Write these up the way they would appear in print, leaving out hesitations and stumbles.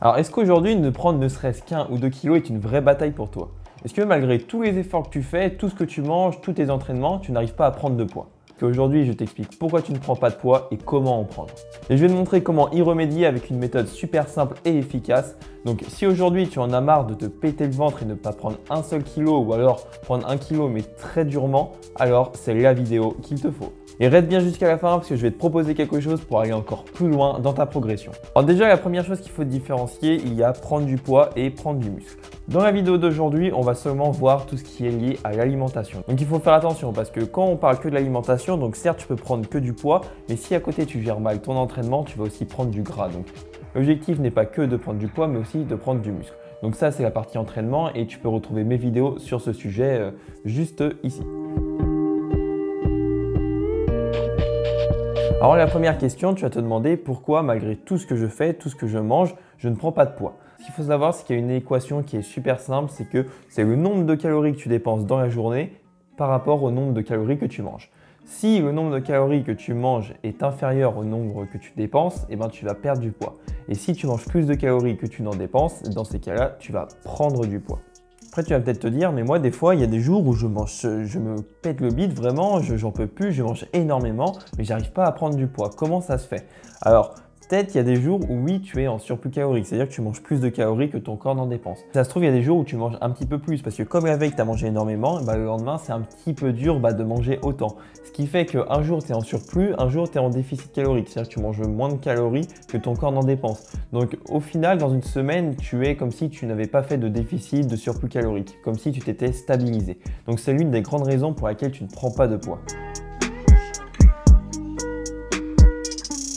Alors, est-ce qu'aujourd'hui, ne prendre ne serait-ce qu'un ou 2 kilos est une vraie bataille pour toi? Est-ce que malgré tous les efforts que tu fais, tout ce que tu manges, tous tes entraînements, tu n'arrives pas à prendre de poids? Aujourd'hui, je t'explique pourquoi tu ne prends pas de poids et comment en prendre. Et je vais te montrer comment y remédier avec une méthode super simple et efficace. Donc si aujourd'hui tu en as marre de te péter le ventre et ne pas prendre un seul kilo ou alors prendre 1 kilo mais très durement, alors c'est la vidéo qu'il te faut. Et reste bien jusqu'à la fin parce que je vais te proposer quelque chose pour aller encore plus loin dans ta progression. Alors déjà, la première chose qu'il faut différencier, il y a prendre du poids et prendre du muscle. Dans la vidéo d'aujourd'hui, on va seulement voir tout ce qui est lié à l'alimentation. Donc il faut faire attention parce que quand on parle que de l'alimentation, donc certes tu peux prendre que du poids, mais si à côté tu gères mal ton entraînement, tu vas aussi prendre du gras. Donc l'objectif n'est pas que de prendre du poids, mais aussi de prendre du muscle. Donc ça, c'est la partie entraînement et tu peux retrouver mes vidéos sur ce sujet juste ici. Alors la première question, tu vas te demander pourquoi malgré tout ce que je fais, tout ce que je mange, je ne prends pas de poids. Ce qu'il faut savoir, c'est qu'il y a une équation qui est super simple, c'est que c'est le nombre de calories que tu dépenses dans la journée par rapport au nombre de calories que tu manges. Si le nombre de calories que tu manges est inférieur au nombre que tu dépenses, eh ben, tu vas perdre du poids. Et si tu manges plus de calories que tu n'en dépenses, dans ces cas-là, tu vas prendre du poids. Après, tu vas peut-être te dire, mais moi, des fois, il y a des jours où je me pète le bide, vraiment, j'en peux plus, je mange énormément, mais j'arrive pas à prendre du poids. Comment ça se fait? Alors, peut-être qu'il y a des jours où oui, tu es en surplus calorique, c'est-à-dire que tu manges plus de calories que ton corps n'en dépense. Ça se trouve, il y a des jours où tu manges un petit peu plus, parce que comme la veille, tu as mangé énormément, bah, le lendemain, c'est un petit peu dur de manger autant. Ce qui fait qu'un jour, tu es en surplus, un jour, tu es en déficit calorique, c'est-à-dire que tu manges moins de calories que ton corps n'en dépense. Donc, au final, dans une semaine, tu es comme si tu n'avais pas fait de déficit, de surplus calorique, comme si tu t'étais stabilisé. Donc, c'est l'une des grandes raisons pour laquelle tu ne prends pas de poids.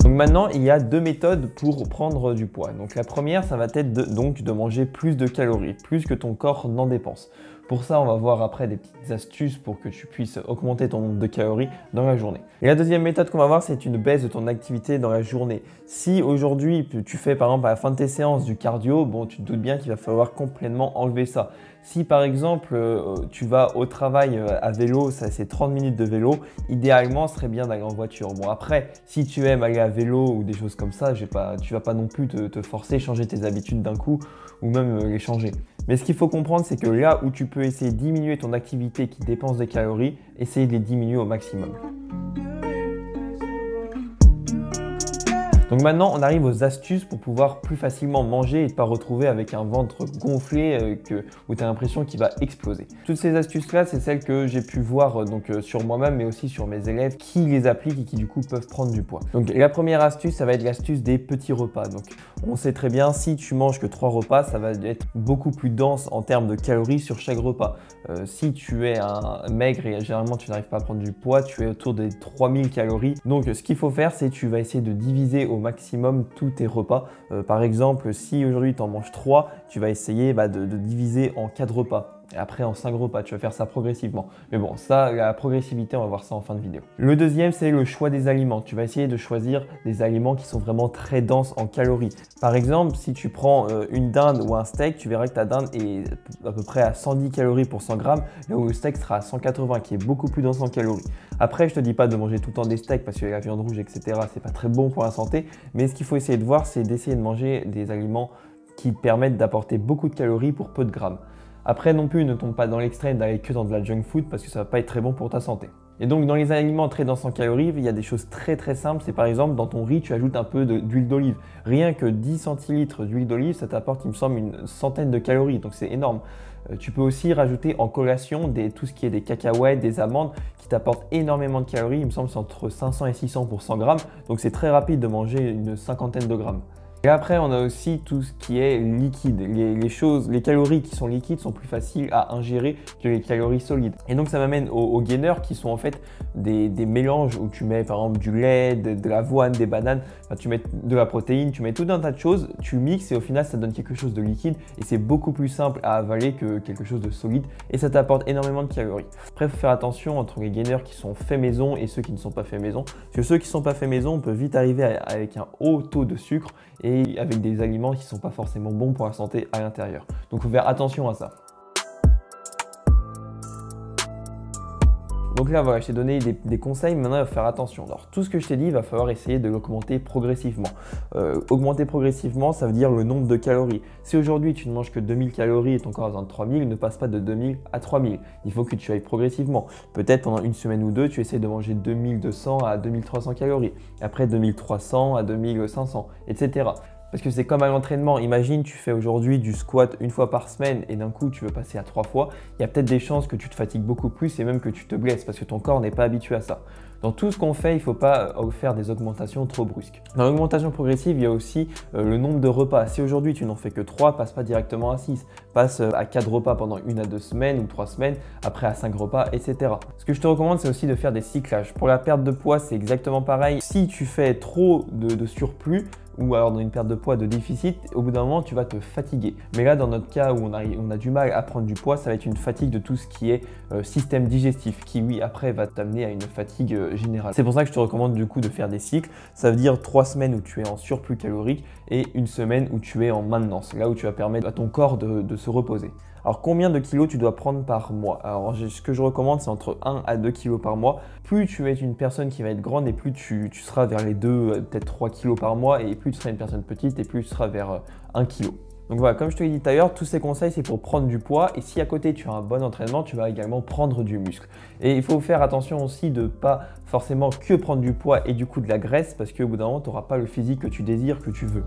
Donc maintenant, il y a deux méthodes pour prendre du poids. Donc la première, ça va être de manger plus de calories, plus que ton corps n'en dépense. Pour ça, on va voir après des petites astuces pour que tu puisses augmenter ton nombre de calories dans la journée. Et la deuxième méthode qu'on va voir, c'est une baisse de ton activité dans la journée. Si aujourd'hui, tu fais par exemple à la fin de tes séances du cardio, bon, tu te doutes bien qu'il va falloir complètement enlever ça. Si par exemple, tu vas au travail à vélo, ça c'est 30 minutes de vélo, idéalement, ce serait bien d'aller en voiture. Bon après, si tu aimes aller à vélo ou des choses comme ça, tu vas pas non plus te forcer, changer tes habitudes d'un coup ou même les changer. Mais ce qu'il faut comprendre, c'est que là où tu peux essayer de diminuer ton activité qui dépense des calories, essayer de les diminuer au maximum. Donc maintenant, on arrive aux astuces pour pouvoir plus facilement manger et ne pas retrouver avec un ventre gonflé où tu as l'impression qu'il va exploser. Toutes ces astuces-là, c'est celles que j'ai pu voir sur moi-même, mais aussi sur mes élèves qui les appliquent et qui du coup peuvent prendre du poids. Donc la première astuce, ça va être l'astuce des petits repas. Donc on sait très bien, si tu manges que 3 repas, ça va être beaucoup plus dense en termes de calories sur chaque repas. Si tu es un maigre et généralement tu n'arrives pas à prendre du poids, tu es autour des 3000 calories. Donc ce qu'il faut faire, c'est que tu vas essayer de diviser au maximum tous tes repas. Par exemple, si aujourd'hui tu en manges 3, tu vas essayer de diviser en 4 repas. Et après en 5 repas, tu vas faire ça progressivement. Mais bon, ça, la progressivité, on va voir ça en fin de vidéo. Le deuxième, c'est le choix des aliments. Tu vas essayer de choisir des aliments qui sont vraiment très denses en calories. Par exemple, si tu prends une dinde ou un steak, tu verras que ta dinde est à peu près à 110 calories pour 100 grammes, là où le steak sera à 180, qui est beaucoup plus dense en calories. Après, je te dis pas de manger tout le temps des steaks parce que la viande rouge, etc., c'est pas très bon pour la santé. Mais ce qu'il faut essayer de voir, c'est d'essayer de manger des aliments qui te permettent d'apporter beaucoup de calories pour peu de grammes. Après non plus, ne tombe pas dans l'extrême d'aller que dans de la junk food parce que ça va pas être très bon pour ta santé. Et donc dans les aliments très denses en calories, il y a des choses très simples. C'est par exemple dans ton riz, tu ajoutes un peu d'huile d'olive. Rien que 10 centilitres d'huile d'olive, ça t'apporte, il me semble, une centaine de calories. Donc c'est énorme. Tu peux aussi rajouter en collation tout ce qui est des cacahuètes, des amandes qui t'apportent énormément de calories. Il me semble que c'est entre 500 et 600 pour 100 grammes. Donc c'est très rapide de manger une cinquantaine de grammes. Et après, on a aussi tout ce qui est liquide. Les calories qui sont liquides sont plus faciles à ingérer que les calories solides. Et donc, ça m'amène aux gainers qui sont en fait des mélanges où tu mets par exemple du lait, de l'avoine, des bananes, enfin, tu mets de la protéine, tu mets tout un tas de choses, tu mixes et au final, ça donne quelque chose de liquide et c'est beaucoup plus simple à avaler que quelque chose de solide et ça t'apporte énormément de calories. Après, il faut faire attention entre les gainers qui sont faits maison et ceux qui ne sont pas faits maison. Parce que ceux qui ne sont pas faits maison, on peut vite arriver avec un haut taux de sucre et avec des aliments qui ne sont pas forcément bons pour la santé à l'intérieur. Donc il faut faire attention à ça. Donc là, voilà, je t'ai donné des conseils, maintenant il va faire attention. Alors tout ce que je t'ai dit, il va falloir essayer de l'augmenter progressivement. Augmenter progressivement, ça veut dire le nombre de calories. Si aujourd'hui tu ne manges que 2000 calories et ton corps a besoin de 3000, ne passe pas de 2000 à 3000. Il faut que tu ailles progressivement. Peut-être pendant une semaine ou deux, tu essaies de manger 2200 à 2300 calories. Après 2300 à 2500, etc. Parce que c'est comme à l'entraînement. Imagine, tu fais aujourd'hui du squat une fois par semaine et d'un coup, tu veux passer à 3 fois. Il y a peut-être des chances que tu te fatigues beaucoup plus et même que tu te blesses parce que ton corps n'est pas habitué à ça. Dans tout ce qu'on fait, il ne faut pas faire des augmentations trop brusques. Dans l'augmentation progressive, il y a aussi le nombre de repas. Si aujourd'hui, tu n'en fais que 3, passe pas directement à 6. Passe à 4 repas pendant 1 à 2 semaines ou 3 semaines, après à 5 repas, etc. Ce que je te recommande, c'est aussi de faire des cyclages. Pour la perte de poids, c'est exactement pareil. Si tu fais trop de surplus, ou alors dans une perte de poids de déficit, au bout d'un moment, tu vas te fatiguer. Mais là, dans notre cas où on a du mal à prendre du poids, ça va être une fatigue de tout ce qui est système digestif, qui oui, après va t'amener à une fatigue générale. C'est pour ça que je te recommande du coup de faire des cycles. Ça veut dire 3 semaines où tu es en surplus calorique et 1 semaine où tu es en maintenance, là où tu vas permettre à ton corps de se reposer. Alors combien de kilos tu dois prendre par mois? Alors ce que je recommande, c'est entre 1 à 2 kilos par mois. Plus tu es une personne qui va être grande et plus tu seras vers les 2, peut-être 3 kilos par mois, et plus tu seras une personne petite et plus tu seras vers 1 kilo. Donc voilà, comme je te l'ai dit tout à l'heure, tous ces conseils, c'est pour prendre du poids. Et si à côté, tu as un bon entraînement, tu vas également prendre du muscle. Et il faut faire attention aussi de ne pas forcément que prendre du poids et du coup de la graisse, parce qu'au bout d'un moment, tu n'auras pas le physique que tu désires, que tu veux.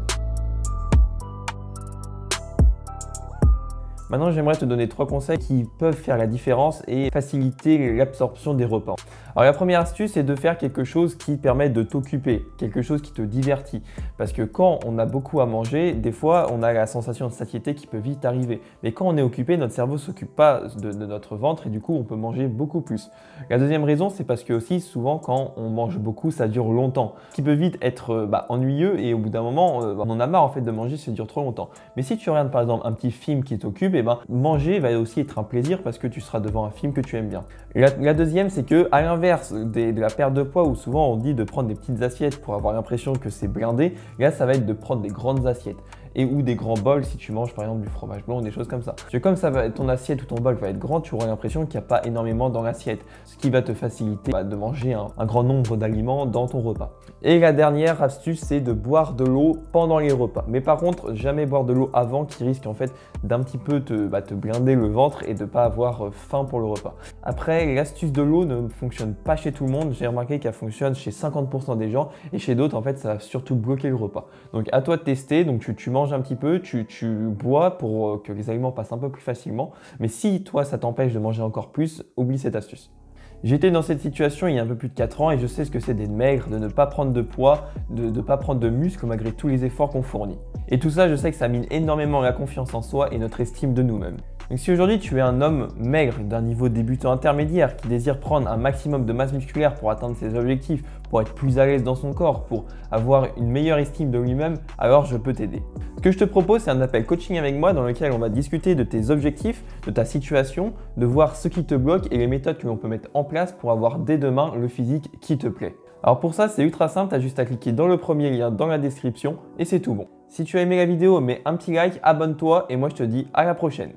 Maintenant, j'aimerais te donner 3 conseils qui peuvent faire la différence et faciliter l'absorption des repas. Alors la première astuce, c'est de faire quelque chose qui permet de t'occuper, quelque chose qui te divertit. Parce que quand on a beaucoup à manger, des fois, on a la sensation de satiété qui peut vite arriver. Mais quand on est occupé, notre cerveau ne s'occupe pas de notre ventre et du coup, on peut manger beaucoup plus. La deuxième raison, c'est parce que aussi, souvent, quand on mange beaucoup, ça dure longtemps. Ce qui peut vite être ennuyeux et au bout d'un moment, on en a marre en fait de manger si ça dure trop longtemps. Mais si tu regardes par exemple un petit film qui t'occupe, manger va aussi être un plaisir parce que tu seras devant un film que tu aimes bien. La deuxième, c'est que à l'inverse de la perte de poids où souvent on dit de prendre des petites assiettes pour avoir l'impression que c'est blindé, là ça va être de prendre des grandes assiettes ou des grands bols si tu manges par exemple du fromage blanc ou des choses comme ça. Parce que comme ton assiette ou ton bol va être grand, tu auras l'impression qu'il n'y a pas énormément dans l'assiette, ce qui va te faciliter de manger un grand nombre d'aliments dans ton repas. Et la dernière astuce, c'est de boire de l'eau pendant les repas. Mais par contre, jamais boire de l'eau avant qui risque en fait d'un petit peu te blinder le ventre et de ne pas avoir faim pour le repas. Après, l'astuce de l'eau ne fonctionne pas chez tout le monde. J'ai remarqué qu'elle fonctionne chez 50% des gens et chez d'autres, en fait, ça va surtout bloquer le repas. Donc à toi de tester, donc tu manges un petit peu, tu bois pour que les aliments passent un peu plus facilement. Mais si toi, ça t'empêche de manger encore plus, oublie cette astuce. J'étais dans cette situation il y a un peu plus de 4 ans et je sais ce que c'est d'être maigre, de ne pas prendre de poids, de ne pas prendre de muscle malgré tous les efforts qu'on fournit. Et tout ça, je sais que ça mine énormément la confiance en soi et notre estime de nous-mêmes. Donc si aujourd'hui tu es un homme maigre d'un niveau débutant intermédiaire qui désire prendre un maximum de masse musculaire pour atteindre ses objectifs, pour être plus à l'aise dans son corps, pour avoir une meilleure estime de lui-même, alors je peux t'aider. Ce que je te propose, c'est un appel coaching avec moi dans lequel on va discuter de tes objectifs, de ta situation, de voir ce qui te bloque et les méthodes que l'on peut mettre en place pour avoir dès demain le physique qui te plaît. Alors pour ça, c'est ultra simple, tu as juste à cliquer dans le premier lien dans la description et c'est tout bon. Si tu as aimé la vidéo, mets un petit like, abonne-toi et moi je te dis à la prochaine.